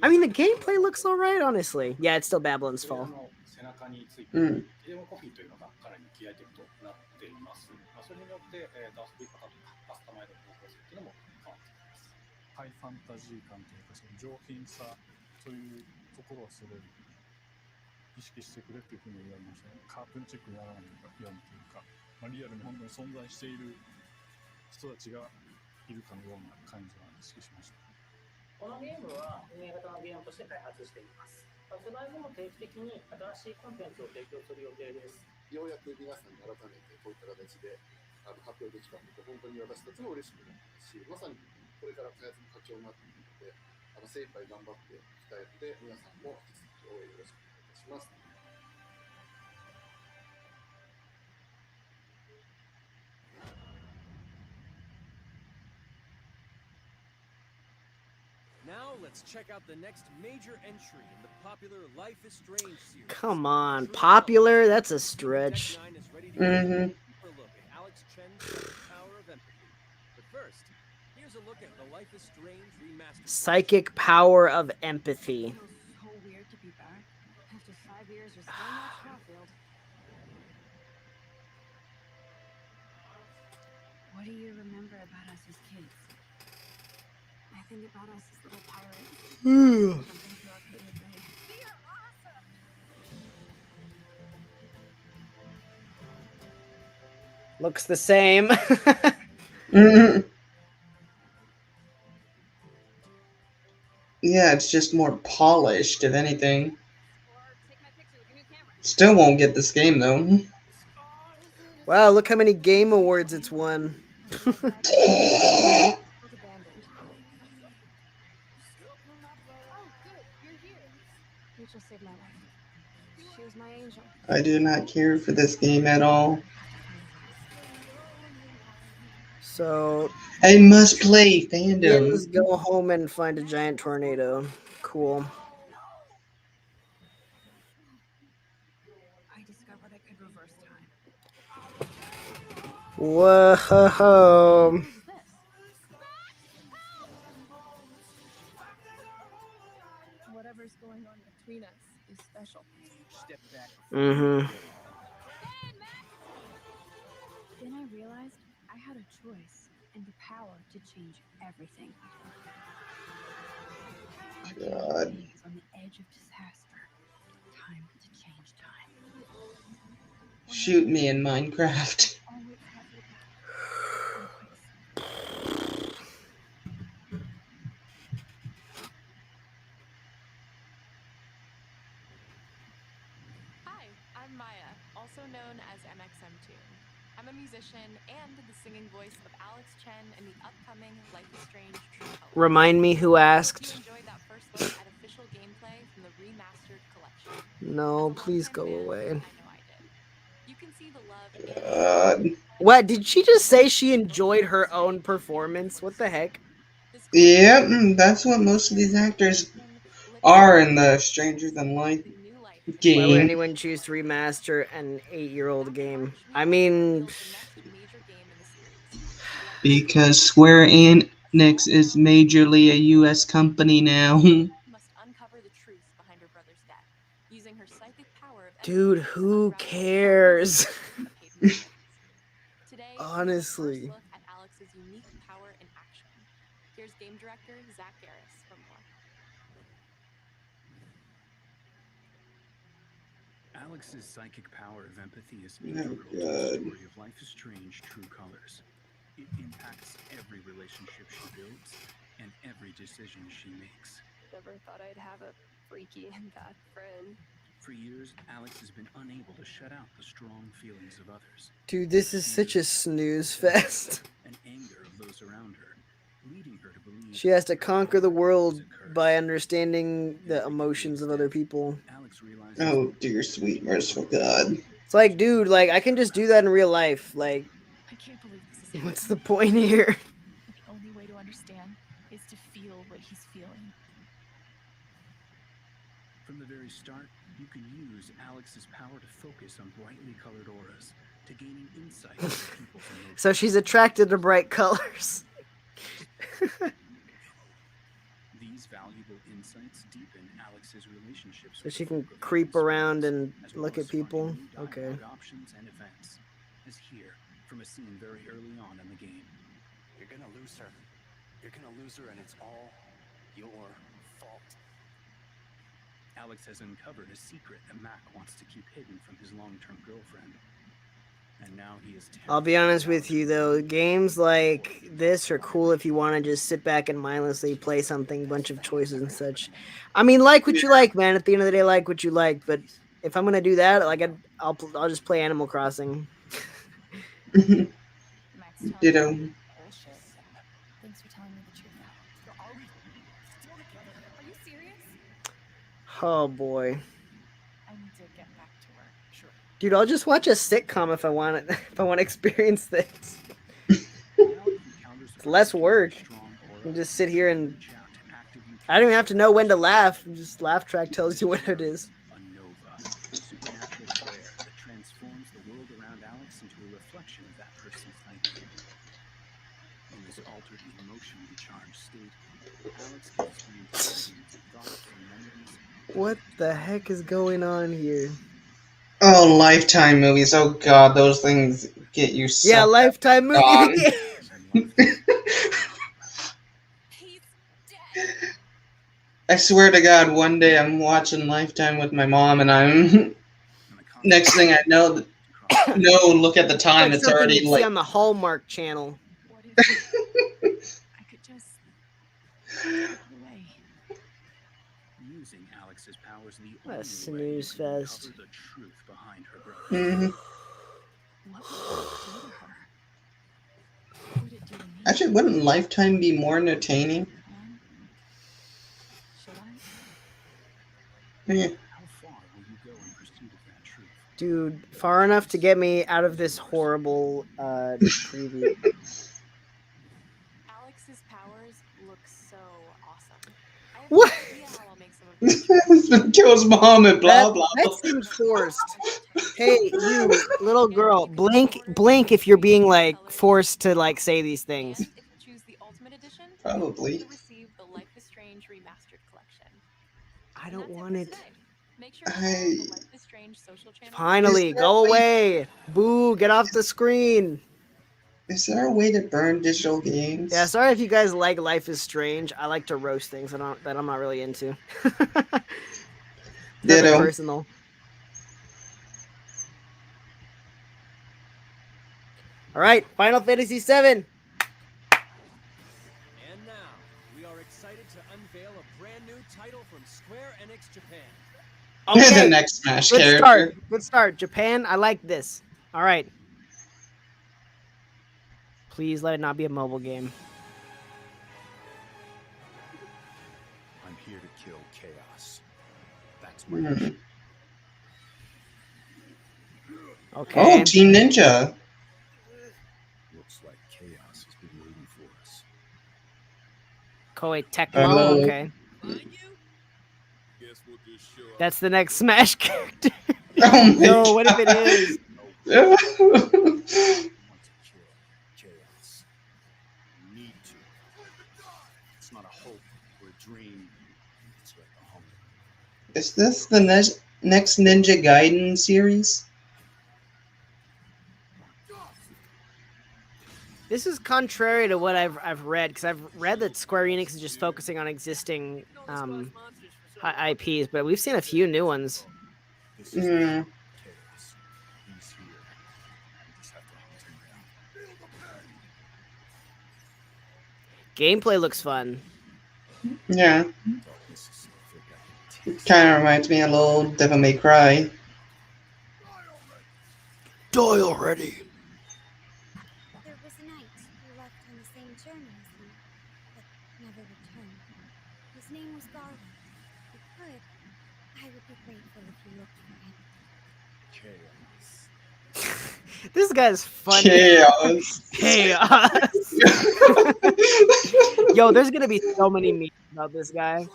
I mean, the gameplay looks alright, honestly. Yeah, it's still Babylon's Fall. ゲームコピーというのがかなり気合い的となっています。それによって遊び方とかカスタマイズの方法っていうのも変わってきます。ハイファンタジー感というかその上品さというところをすごい意識してくれというふうに言われました。カートゥーンチックにならないようにというか、リアルに本当に存在している人たちがいるかのような感じは意識しました。このゲームは運営型のゲームとして開発しています。発売後も定期的に新しいコンテンツを提供する予定です。ようやく皆さんに改めてこういった形で発表できたので、本当に私たちも嬉しく思いますし、まさにこれから開発の課長になっていくので、精一杯頑張っていきたいので、皆さんも引き続き応援よろしくお願いいたします。Now let's check out the next major entry in the popular Life is Strange series. Come on, True popular? That's a Deck stretch. 9 is ready to give you a Mm-hmm. deeper look at Alex Chen's psychic power of empathy. But first, here's a look at the Life is Strange remastered. Psychic power of empathy. It feels so weird to be back. After 5 years, you're still not Strathfield. What do you remember about us as kids? I think about us as little pirates. Jumping through arcade bay. We are awesome! Looks the same. Mm-hmm. Yeah, it's just more polished, if anything. Or take my picture with your new camera. Still won't get this game, though. Wow, look how many game awards it's won. Was abandoned. Oh, good, you're here. Rachel saved my life. She was my angel. I do not care for this game at all. So, I must play fandom. Yins go home and find a giant tornado. Cool. I discovered I could reverse time. Whoa. Who's this? Whatever's going on between us is special. Step back. Mm-hmm. Then I realized I had a choice and the power to change everything. Our God. humanity is on the edge of disaster. Time to change time. Shoot me in Minecraft. Always have your back. Always. Hi, I'm Maya, also known as MXM2. I'm a musician and the singing voice of Alex Chen in the upcoming Life is Strange True Colors. Remind me who Hope asked. you enjoyed that first look at official gameplay from the remastered collection. No, As a please longtime go fan, away. I know I did. You can see the love God. What? Did she just say she enjoyed her own performance? What the heck? Yep, that's what most of these actors are in the Stranger Than Life Why would game. anyone choose to remaster an 8-year-old game? I mean, Because Square Enix is majorly a US company now. must uncover the truth behind her brother's death, using her psychic power of dude, who cares? Today, Honestly. first look at Alex's unique power in action. Here's game director Zach Garris for more. Alex's psychic power of empathy is Oh, integral to the God. story of Life is Strange True Colors. It impacts every relationship she builds and every decision she makes. Never thought I'd have a freaky and bad friend. For years, Alex has been unable to shut out the strong feelings of others. Dude, this is such a snooze fest. And anger of those around her, leading her to believe She has to conquer the world by understanding the emotions of other people. Oh, dear sweet merciful God. It's like, dude, like, I can just do that in real life. Like, I can't believe this is what's the point here? The only way to understand is to feel what he's feeling. From the very start, you can use Alex's power to focus on brightly colored auras, to gaining insight into people's emotions. So she's attracted to bright colors. These valuable insights deepen Alex's relationships. So she can creep around and look at people. Okay. Options and events, as here from a scene very early on in the game. You're gonna lose her. You're gonna lose her, and it's all your fault. Alex has uncovered a secret that Mac wants to keep hidden from his long-term girlfriend. And now he is I'll be honest with you though, games like this are cool if you want to just sit back and mindlessly play something, bunch of choices and such. I mean, like what you like, man. At the end of the day, like what you like. But if I'm gonna do that, like I'll just play Animal Crossing. Ditto. Bullshit. Thanks for telling me the truth, Al. Are we still together? Are you serious? Oh boy, I need to get back to work. Sure. dude, I'll just watch a sitcom if I want it. If I want to experience this, it's less work. You just sit here and I don't even have to know when to laugh. Just laugh track tells you what it is. A nova, a supernatural flare that transforms the world around Alex into a reflection of that person's nightmare. In this altered, emotionally charged state, Alex can experience visions of thoughts and memories. What the heck is going on here? Oh, Lifetime movies. Oh god, those things get you so Yeah, Lifetime movie. gone. I swear to God, one day I'm watching Lifetime with my mom, and I'm next thing I know, no, look at the time. Like It's something already you'd see like on the Hallmark Channel. What if I could just take it away? Using Alex's powers the What a only snooze way you can fest. uncover the truth behind her brother. Mhm. What would it do to her? What would it do to me? Actually, wouldn't Lifetime be more entertaining? Should I? Yeah. How far will you go in pursuit of that truth? Dude, far enough to get me out of this horrible preview. Alex's powers look so awesome. I have What? no idea how I'll make some of these. Kills mom and blah That, blah. that seems forced. Hey, you little girl, blink if you're being like forced to like say these things. And if you choose the Ultimate Edition, Probably. you'll receive the Life is Strange Remastered Collection. I And don't that's want for it. today. Make sure to follow the Life is Strange social channel. Finally, go away. Boo, get off the screen. Is there a way to burn digital games? Yeah, sorry if you guys like Life is Strange. I like to roast things that I'm not really into. Nothing Ditto. personal. All right, Final Fantasy VII. And now, we are excited to unveil a brand new title from Square Enix Japan. Okay. The next Smash Good character. start. Good start. Japan, I like this. All right. Please let it not be a mobile game. I'm here to kill chaos. That's my mission. Okay. Oh, Team Ninja. Looks like chaos has been waiting for us. Koei Tecmo. Okay. That's the next Smash character. Oh my No, what if it is? Chaos. You need to. It's not a hope or a dream. It's like a hunger. Is this the next Ninja Gaiden series? This is contrary to what I've read, because I've read that Square Enix is just focusing on existing IPs, but we've seen a few new ones. This is chaos. He's here. We just have to hunt him down. Gameplay looks fun. Yeah. It kind of reminds me of a little Devil May Cry. Die already. There was a knight who left on the same journey as you, but never returned. His name was Garland. If you could, I would be grateful if you looked for him. Chaos. This guy's funny. Chaos. Yo, there's gonna be so many memes about this guy.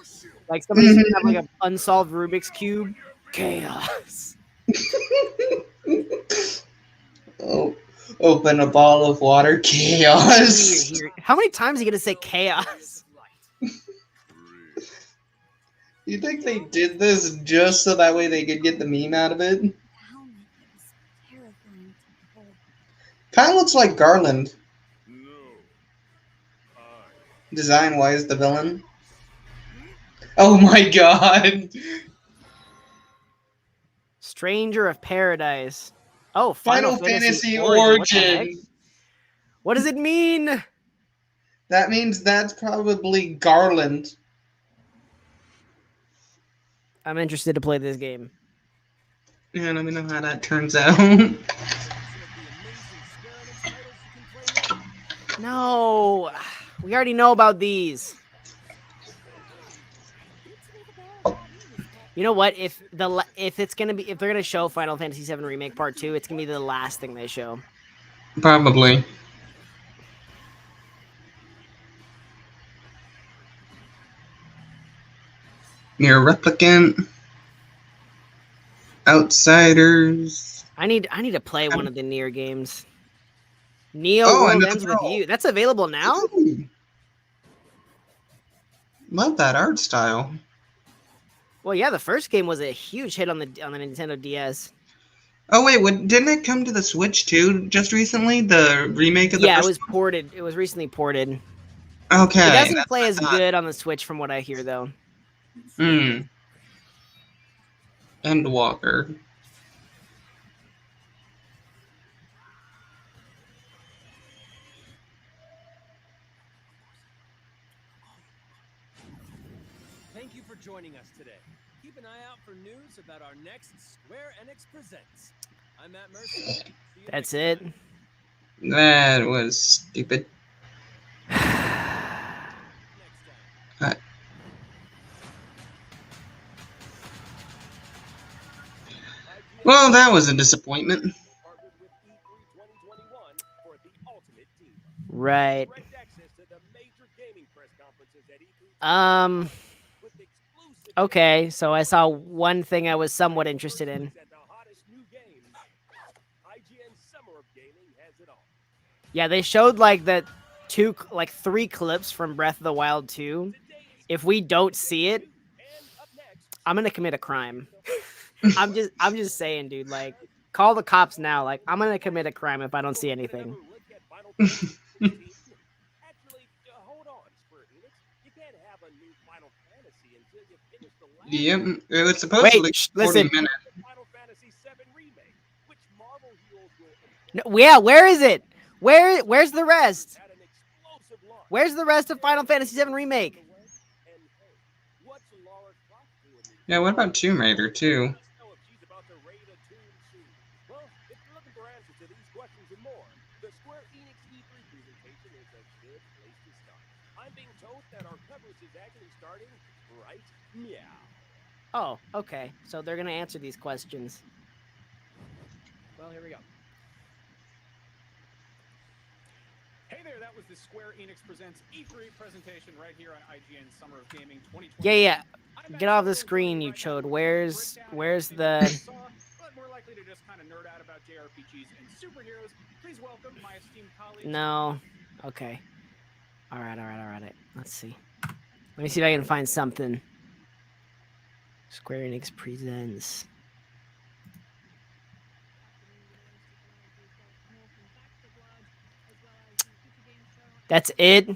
Like somebody's gonna have like an unsolved Rubik's Cube. Chaos. Oh, open a bottle of water. Chaos. How many times are you gonna say chaos? You think they did this just so that way they could get the meme out of it? Kind of looks like Garland. Design-wise, the villain. Oh my god! Stranger of Paradise. Oh, Final Fantasy Origin. What does it mean? That means that's probably Garland. I'm interested to play this game. Yeah, let me know how that turns out. No, we already know about these. You know what? If they're gonna show Final Fantasy VII Remake Part 2, it's gonna be the last thing they show. Probably. Near Replicant. Outsiders. I need to play one of the Nier games. Neo Oh, World another Ends with girl. You. That's available now? Ooh. Love that art style. Well, yeah, the first game was a huge hit on the Nintendo DS. Oh wait, didn't it come to the Switch too just recently? The remake of the Yeah, it first was ported. It was recently ported. one? It Okay, doesn't that's play what as I thought. good on the Switch from what I hear though. Hmm. Endwalker. Thank you for joining us today. Keep an eye out for news about our next Square Enix Presents. I'm Matt Mercer. See you That's next it. time. That was stupid. Well, that was a disappointment. Right. Okay, so I saw one thing I was somewhat interested in. Yeah, they showed like three clips from Breath of the Wild 2. If we don't see it, I'm gonna commit a crime. I'm just saying, dude. Like, call the cops now. Like, I'm gonna commit a crime if I don't see anything. Yep, it was supposedly Wait, 40 listen. minutes. No, yeah, where is it? Where's the rest? Where's the rest of Final Fantasy VII Remake? Yeah, what about Tomb Raider too? Well, if you're looking for answers to these questions and more, the Square Enix E3 presentation is a good place to start. I'm being told that our coverage is actually starting right meow. Oh, okay. So they're gonna answer these questions. Well, here we go. Hey there, that was the Square Enix Presents E3 presentation right here on IGN Summer of Gaming 2020. Yeah. Get off the screen, you chode. Where's the? But more likely to just kind of nerd out about JRPGs and superheroes. Please welcome my esteemed colleagues. No. Okay. All right. Let's see. Let me see if I can find something. Square Enix presents. That's it.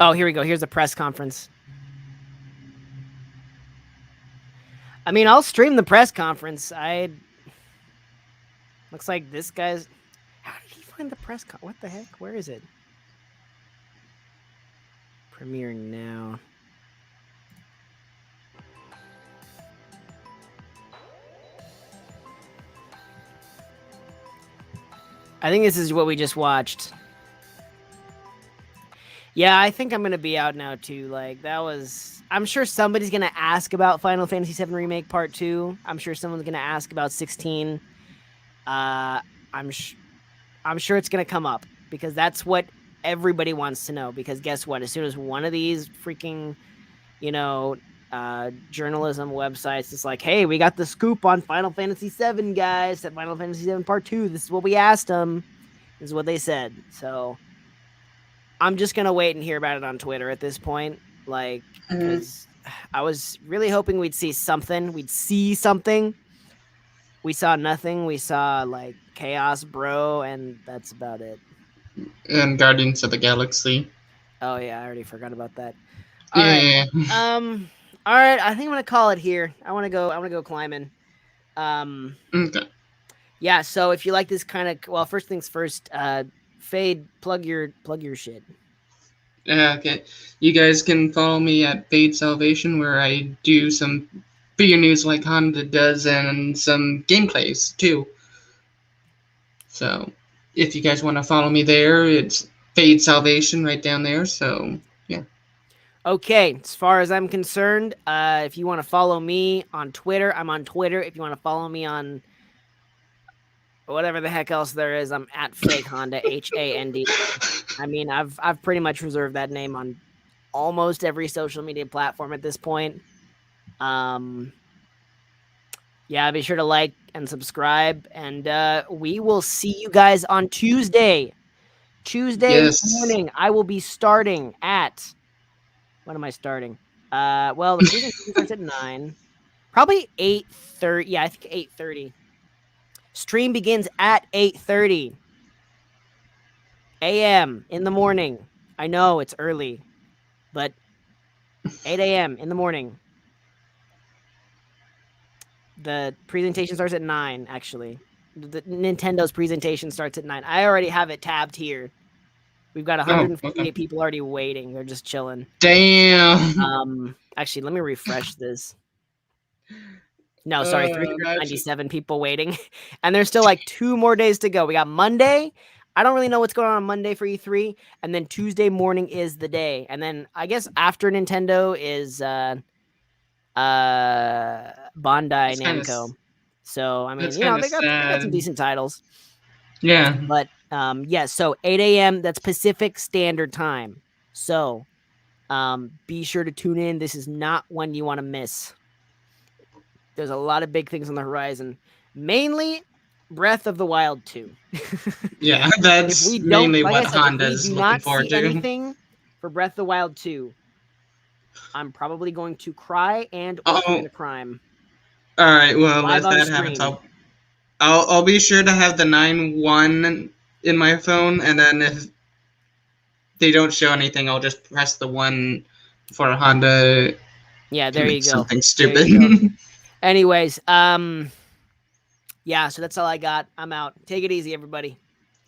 Oh, here we go. Here's a press conference. I mean, I'll stream the press conference. Looks like this guy's. How did he find the press con? What the heck? Where is it? Premiering now. I think this is what we just watched. Yeah, I think I'm gonna be out now too. Like, that was. I'm sure somebody's gonna ask about Final Fantasy VII Remake Part 2. I'm sure someone's gonna ask about 16. I'm sure it's gonna come up because that's what everybody wants to know. Because guess what? As soon as one of these freaking, journalism websites is like, hey, we got the scoop on Final Fantasy VII, guys. At Final Fantasy VII Part 2. This is what we asked them. This is what they said. So I'm just gonna wait and hear about it on Twitter at this point. Like, because I was really hoping we'd see something. We'd see something. We saw nothing. We saw like Chaos Bro, and that's about it. And Guardians of the Galaxy. Oh yeah, I already forgot about that. All right. All right. I think I'm gonna call it here. I wanna go climbing. Okay. Yeah. So if you like this kind of, well, first things first. Fade, plug your shit. Okay. You guys can follow me at Fade Salvation, where I do some video news like Honda does, and some gameplays too. So, if you guys want to follow me there, it's Fade Salvation right down there. So, yeah. Okay, as far as I'm concerned, if you want to follow me on Twitter, I'm on Twitter. If you want to follow me on whatever the heck else there is. I'm at Fake Honda, HAND. I mean, I've pretty much reserved that name on almost every social media platform at this point. Yeah, be sure to like and subscribe, and we will see you guys on Tuesday. Tuesday Yes. morning, I will be starting at. When am I starting? Well, the presentation starts at 9. Probably 8:30. Yeah, I think 8:30. Stream begins at 8:30 a.m. in the morning. I know it's early, but 8 a.m. in the morning. The presentation starts at 9, actually. The Nintendo's presentation starts at 9. I already have it tabbed here. We've got Oh, 148 okay. people already waiting. They're just chilling. Damn. Actually, let me refresh this. No, sorry, Imagine. 397 people waiting. And there's still like 2 more days to go. We got Monday. I don't really know what's going on Monday for E3. And then Tuesday morning is the day. And then I guess after Nintendo is Bandai That's kinda Namco. So I mean, that's you know, kinda they got some sad. decent titles. Yeah. But yeah, so 8 a.m. that's Pacific Standard Time. So be sure to tune in. This is not one you want to miss. There's a lot of big things on the horizon. Mainly Breath of the Wild 2. Yeah, If that's we don't, mainly like I what said, if we Honda's do looking not forward see to. anything for Breath of the Wild 2, I'm probably going to cry and or commit a crime. All right. Well, Live if on that happens, stream. I'll be sure to have the 9-1 in my phone, and then if they don't show anything, I'll just press the 1 for Honda. Yeah, to there make you go. something There stupid. you go. Anyways, yeah, so that's all I got. I'm out. Take it easy, everybody.